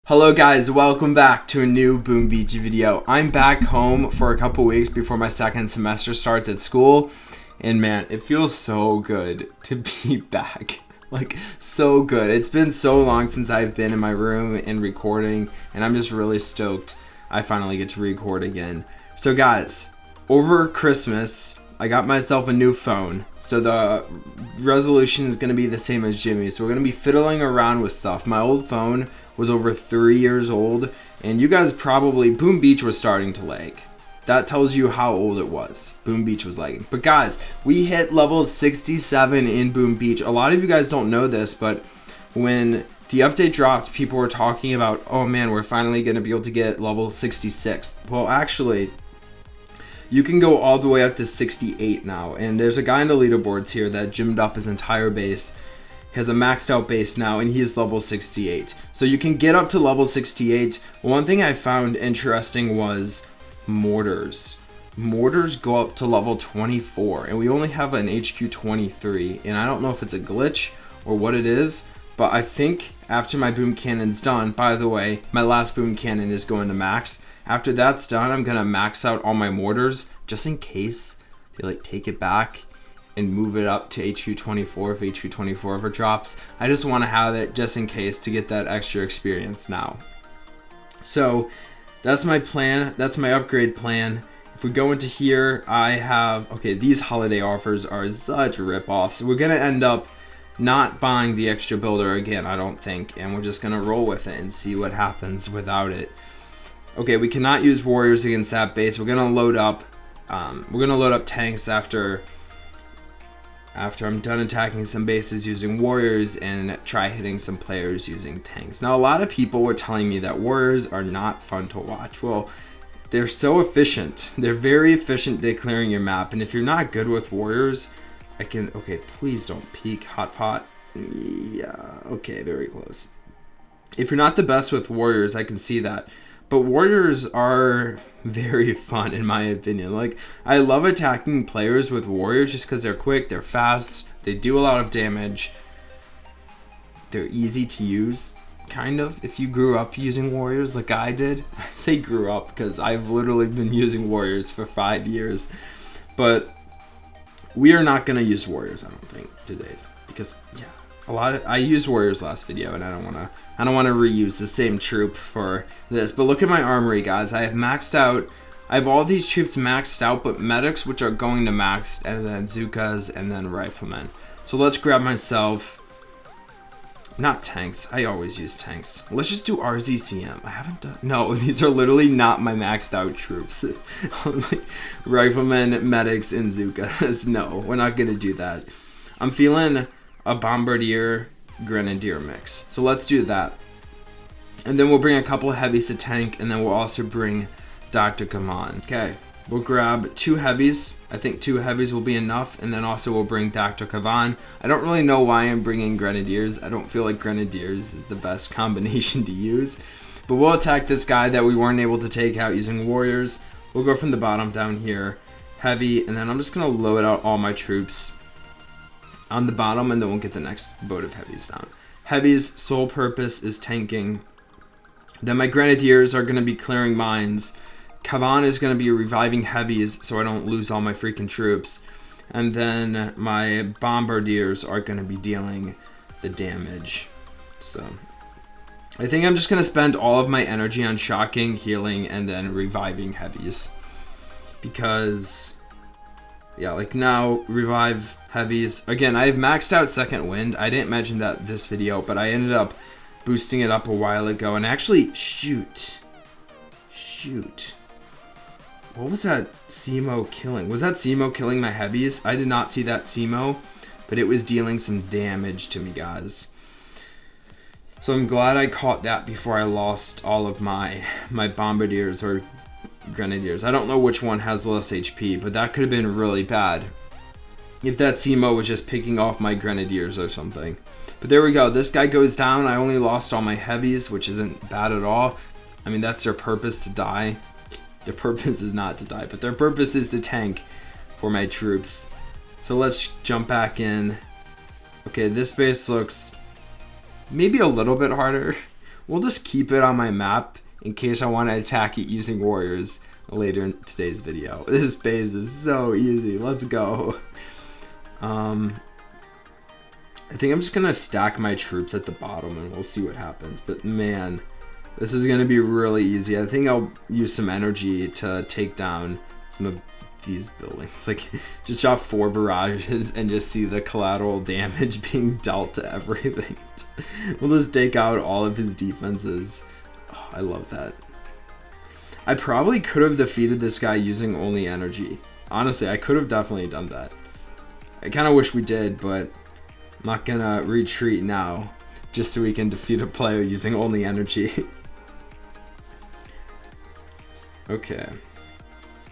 Hello guys, welcome back to a new Boom Beach video. I'm back home for a couple weeks before my second semester starts at school, and man, it feels so good to be back. Like, so good. It's been so long since I've been in my room and recording, and I'm just really stoked I finally get to record again. So guys, over Christmas, I got myself a new phone, so the resolution is going to be the same as Jimmy's. So we're going to be fiddling around with stuff. My old phone was over 3 years old, and you guys probably, Boom Beach was starting to lag. That tells you how old it was. Boom Beach was lagging. But guys, we hit level 67 in Boom Beach. A lot of you guys don't know this, but when the update dropped, people were talking about, oh man, we're finally going to be able to get level 66. Well, actually, you can go all the way up to 68 now, and there's a guy in the leaderboards here that gymmed up his entire base. He has a maxed out base now, and he is level 68. So you can get up to level 68. One thing I found interesting was mortars. Mortars go up to level 24, and we only have an HQ 23, and I don't know if it's a glitch or what it is, but I think after my boom cannon's done, by the way, my last boom cannon is going to max. After that's done, I'm gonna max out all my mortars just in case they like take it back and move it up to HQ 24 if HQ 24 ever drops. I just want to have it just in case to get that extra experience now. So that's my plan. That's my upgrade plan. If we go into here, I have, okay, these holiday offers are such rip-offs. We're gonna end up not buying the extra builder again, I don't think, and we're just gonna roll with it and see what happens without it. Okay, we cannot use warriors against that base. We're gonna load up tanks after I'm done attacking some bases using warriors and try hitting some players using tanks. Now, a lot of people were telling me that warriors are not fun to watch. Well, they're so efficient. They're very efficient at clearing your map, and if you're not good with warriors, okay, please don't peek, hot pot. Yeah, okay, very close. If you're not the best with warriors, I can see that. But warriors are very fun in my opinion. Like, I love attacking players with warriors just because they're quick, they're fast, they do a lot of damage. They're easy to use, kind of, if you grew up using warriors like I did. I say grew up because I've literally been using warriors for 5 years. But we are not going to use warriors, I don't think, today. Because, yeah, I used warriors last video, and I don't want to reuse the same troop for this. But look at my armory, guys. I have all these troops maxed out, but medics, which are going to max, and then Zukas, and then riflemen. So let's grab myself, not tanks. I always use tanks. Let's just do RZCM. I haven't done, no, these are literally not my maxed out troops. Like riflemen, medics, and Zukas. No, we're not gonna do that. I'm feeling a Bombardier grenadier mix. So let's do that. And then we'll bring a couple of heavies to tank, and then we'll also bring Dr. Kaman. Okay, we'll grab 2 heavies. I think 2 heavies will be enough, and then also we'll bring Dr. Kavan. I don't really know why I'm bringing grenadiers. I don't feel like grenadiers is the best combination to use. But we'll attack this guy that we weren't able to take out using warriors. We'll go from the bottom down here, heavy, and then I'm just gonna load out all my troops on the bottom, and then we'll get the next boat of heavies down. Heavies' sole purpose is tanking. Then my grenadiers are going to be clearing mines. Kavan is going to be reviving heavies so I don't lose all my freaking troops. And then my bombardiers are going to be dealing the damage. So I think I'm just going to spend all of my energy on shocking, healing, and then reviving heavies. Because, yeah, like now, revive heavies. Again, I have maxed out second wind. I didn't mention that this video, but I ended up boosting it up a while ago. And actually, shoot. What was that Simo killing? Was that Simo killing my heavies? I did not see that Simo, but it was dealing some damage to me, guys. So I'm glad I caught that before I lost all of my bombardiers or grenadiers. I don't know which one has less HP, but that could have been really bad if that Simo was just picking off my grenadiers or something. But there we go. This guy goes down. I only lost all my heavies, which isn't bad at all. I mean, that's their purpose, to die. Their purpose is not to die, but their purpose is to tank for my troops. So let's jump back in. Okay, this base looks maybe a little bit harder. we'll just keep it on my map in case I want to attack it using warriors later in today's video. This base is so easy. Let's go. I think I'm just gonna stack my troops at the bottom and we'll see what happens. But man, this is gonna be really easy. I think I'll use some energy to take down some of these buildings. Like, just drop 4 barrages and just see the collateral damage being dealt to everything. We'll just take out all of his defenses. Oh, I love that. I probably could have defeated this guy using only energy. Honestly, I could have definitely done that. I kind of wish we did, but I'm not gonna retreat now just so we can defeat a player using only energy. Okay.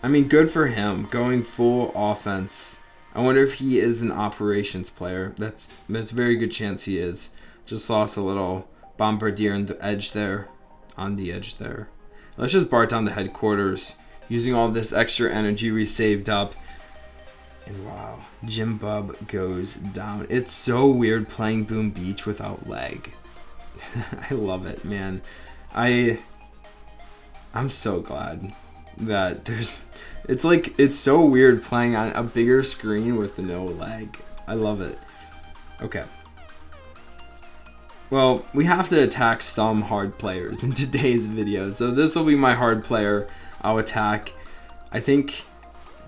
I mean, good for him, going full offense. I wonder if he is an operations player. There's a very good chance he is. Just lost a little Bombardier on the edge there. Let's just bar down the headquarters using all this extra energy we saved up. And wow, Jim Bub goes down. It's so weird playing Boom Beach without lag. I love it, man. I'm so glad that it's so weird playing on a bigger screen with no lag. I love it. Okay. Well, we have to attack some hard players in today's video, so this will be my hard player I'll attack. I think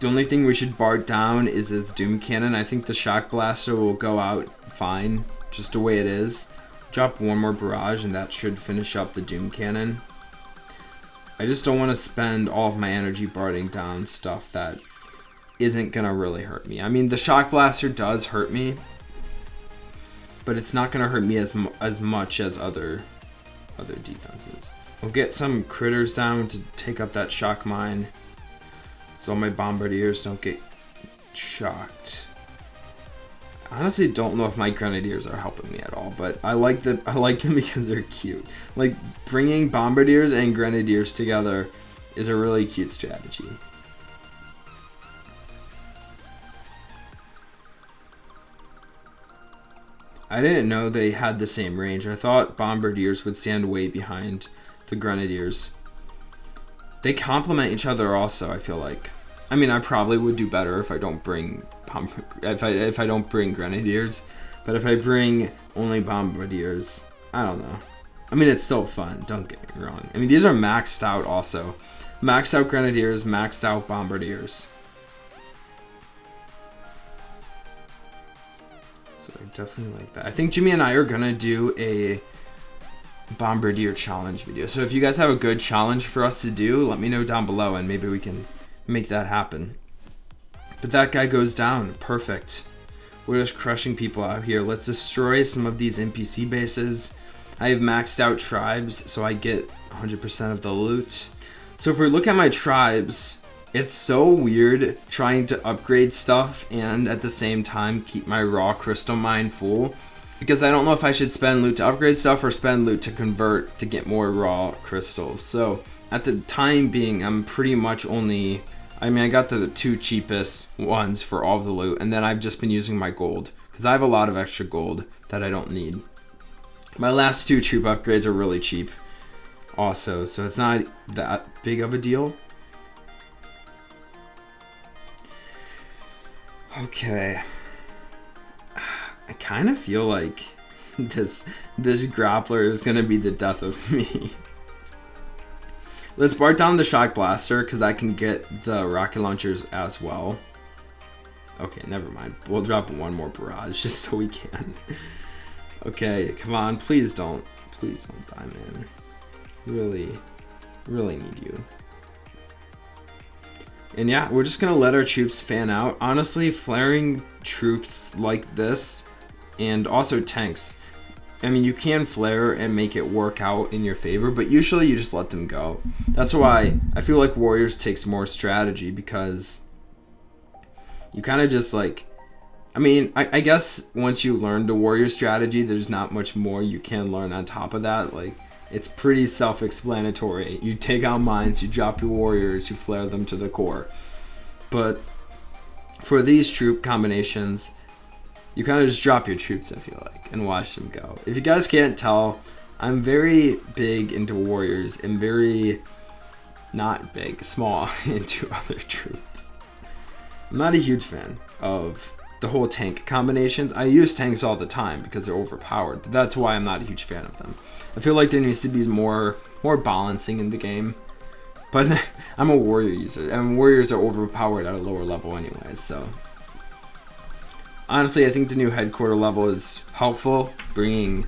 the only thing we should bar down is this Doom Cannon. I think the Shock Blaster will go out fine, just the way it is. Drop 1 more barrage and that should finish up the Doom Cannon. I just don't want to spend all of my energy barding down stuff that isn't gonna really hurt me. I mean, the Shock Blaster does hurt me, but it's not gonna hurt me as much as other defenses. We'll get some critters down to take up that shock mine, so my bombardiers don't get shocked. I honestly don't know if my grenadiers are helping me at all, but I like them because they're cute. Like, bringing bombardiers and grenadiers together is a really cute strategy. I didn't know they had the same range. I thought bombardiers would stand way behind the grenadiers. They complement each other also, I feel like. I mean, I probably would do better if I don't bring if I don't bring grenadiers, but if I bring only bombardiers, I don't know. I mean, it's still fun, don't get me wrong. I mean, these are maxed out also. Maxed out grenadiers, maxed out bombardiers. So I definitely like that. I think Jimmy and I are gonna do a bombardier challenge video. So if you guys have a good challenge for us to do, let me know down below and maybe we can make that happen. But that guy goes down. Perfect. We're just crushing people out here. Let's destroy some of these NPC bases. I have maxed out tribes, so I get 100% of the loot. So if we look at my tribes, it's so weird trying to upgrade stuff and at the same time keep my raw crystal mine full, because I don't know if I should spend loot to upgrade stuff or spend loot to convert to get more raw crystals. So at the time being, I'm pretty much only, I mean, I got the 2 cheapest ones for all of the loot, and then I've just been using my gold because I have a lot of extra gold that I don't need. My last 2 troop upgrades are really cheap also, so it's not that big of a deal. Okay. I kind of feel like this grappler is going to be the death of me. Let's bar down the Shock Blaster because I can get the rocket launchers as well. Okay, never mind. We'll drop 1 more barrage just so we can. Okay, come on. Please don't die, man. Really need you. And yeah, we're just gonna let our troops fan out. Honestly, flaring troops like this, and also tanks, I mean, you can flare and make it work out in your favor, but usually you just let them go. That's why I feel like Warriors takes more strategy, because you kind of just like, I mean, I guess once you learn the Warrior strategy, there's not much more you can learn on top of that. Like, it's pretty self-explanatory. You take out mines, you drop your Warriors, you flare them to the core. But for these troop combinations, you kind of just drop your troops, I feel like, and watch them go. If you guys can't tell, I'm very big into warriors and very not big, small into other troops. I'm not a huge fan of the whole tank combinations. I use tanks all the time because they're overpowered, but that's why I'm not a huge fan of them. I feel like there needs to be more balancing in the game. But I'm a warrior user, and warriors are overpowered at a lower level anyways, so. Honestly, I think the new headquarter level is helpful, bringing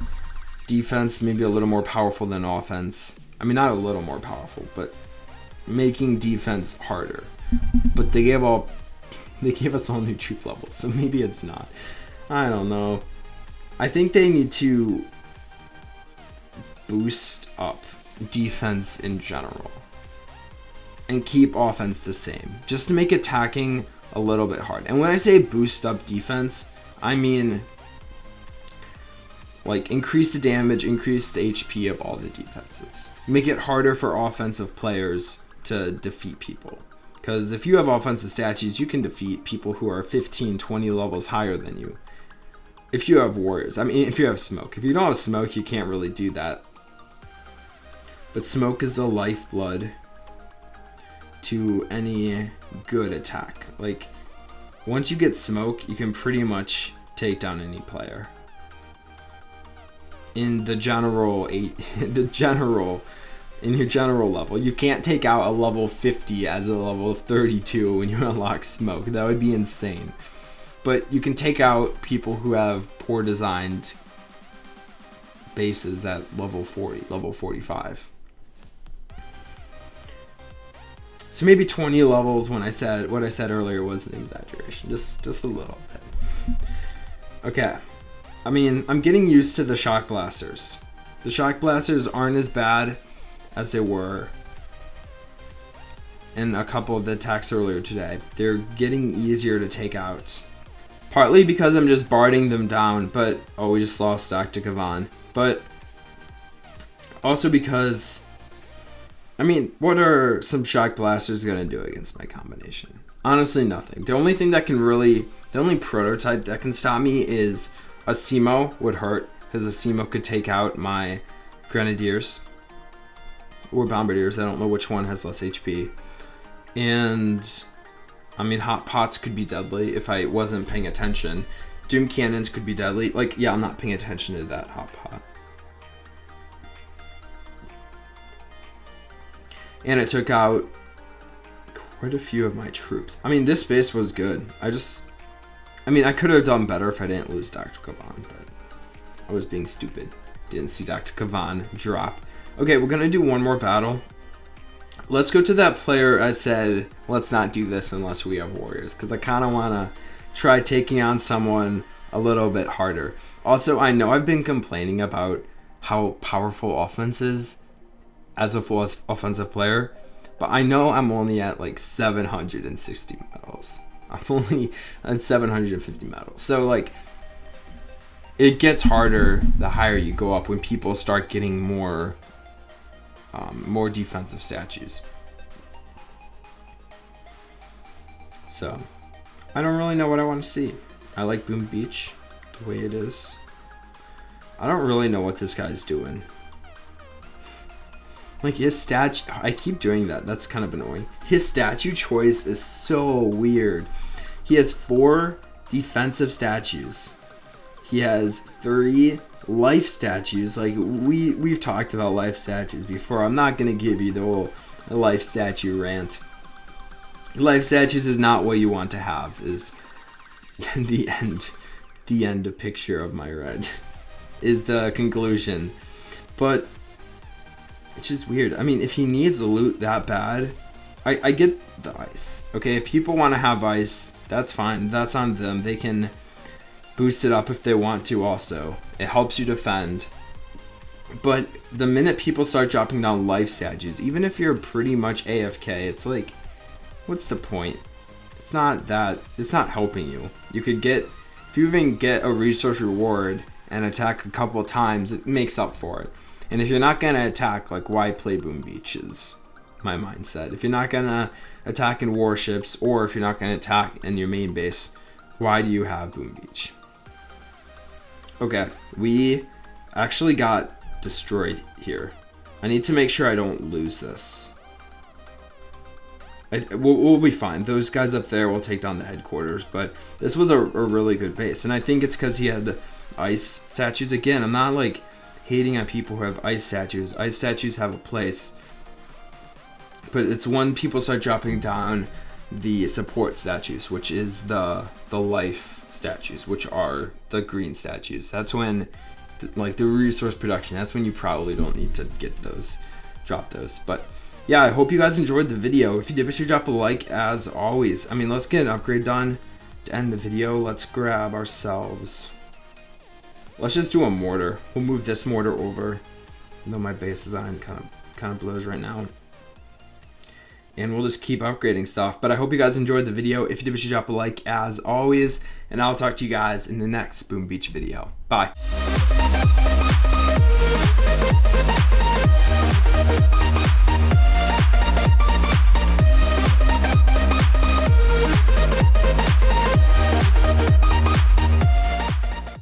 defense maybe a little more powerful than offense. I mean, not a little more powerful, but making defense harder. But they gave us all new troop levels, so maybe it's not. I don't know. I think they need to boost up defense in general and keep offense the same, just to make attacking a little bit hard. And when I say boost up defense, I mean like increase the damage, increase the HP of all the defenses. Make it harder for offensive players to defeat people. Because if you have offensive statues, you can defeat people who are 15, 20 levels higher than you. If you have warriors, I mean, if you have smoke. If you don't have smoke, you can't really do that. But smoke is the lifeblood to any good attack. Like, once you get smoke, you can pretty much take down any player. In your general level, you can't take out a level 50 as a level 32 when you unlock smoke. That would be insane. But you can take out people who have poor designed bases at level 40, level 45. So maybe 20 levels when I said what I said earlier was an exaggeration. Just a little bit. Okay. I mean, I'm getting used to the shock blasters. The shock blasters aren't as bad as they were in a couple of the attacks earlier today. They're getting easier to take out. Partly because I'm just barding them down, but oh, we just lost Dr. Kavan. But also because, I mean, what are some shock blasters gonna do against my combination? Honestly, nothing. The only prototype that can stop me is a Simo would hurt, because a Simo could take out my grenadiers or bombardiers. I don't know which one has less HP. And I mean, hot pots could be deadly if I wasn't paying attention. Doom cannons could be deadly. Like, yeah, I'm not paying attention to that hot pot. And it took out quite a few of my troops. I mean, this base was good. I could have done better if I didn't lose Dr. Kavan, but I was being stupid. Didn't see Dr. Kavan drop. Okay, we're gonna do one more battle. Let's go to that player I said, let's not do this unless we have warriors, because I kind of want to try taking on someone a little bit harder. Also, I know I've been complaining about how powerful offense is as a full offensive player, but I know I'm only at like 760 medals. I'm only at 750 medals. So like, it gets harder the higher you go up when people start getting more defensive statues. So I don't really know what I want to see. I like Boom Beach the way it is. I don't really know what this guy's doing. Like, his statue, I keep doing that. That's kind of annoying. His statue choice is so weird. He has 4 defensive statues. He has 3 life statues. Like, we've talked about life statues before. I'm not going to give you the whole life statue rant. Life statues is not what you want to have, is the end of picture of my red is the conclusion. But it's just weird. I mean, if he needs loot that bad, I get the ice. Okay, if people want to have ice, that's fine. That's on them. They can boost it up if they want to also. It helps you defend. But the minute people start dropping down life statues, even if you're pretty much AFK, it's like, what's the point? It's not helping you. You could get, if you even get a resource reward and attack a couple of times, it makes up for it. And if you're not going to attack, like, why play Boom Beach is my mindset. If you're not going to attack in warships, or if you're not going to attack in your main base, why do you have Boom Beach? Okay, we actually got destroyed here. I need to make sure I don't lose this. We'll be fine. Those guys up there will take down the headquarters, but this was a really good base. And I think it's because he had ice statues. Again, I'm not like hating on people who have ice statues. Ice statues have a place. But it's when people start dropping down the support statues, which is the life statues, which are the green statues. That's when, like, the resource production, that's when you probably don't need to get those, drop those. But yeah, I hope you guys enjoyed the video. If you did, be sure to drop a like as always. I mean, let's get an upgrade done to end the video. Let's grab ourselves, let's just do a mortar. We'll move this mortar over, even though my base design kind of blows right now. And we'll just keep upgrading stuff. But I hope you guys enjoyed the video. If you did, be sure to drop a like as always. And I'll talk to you guys in the next Boom Beach video. Bye.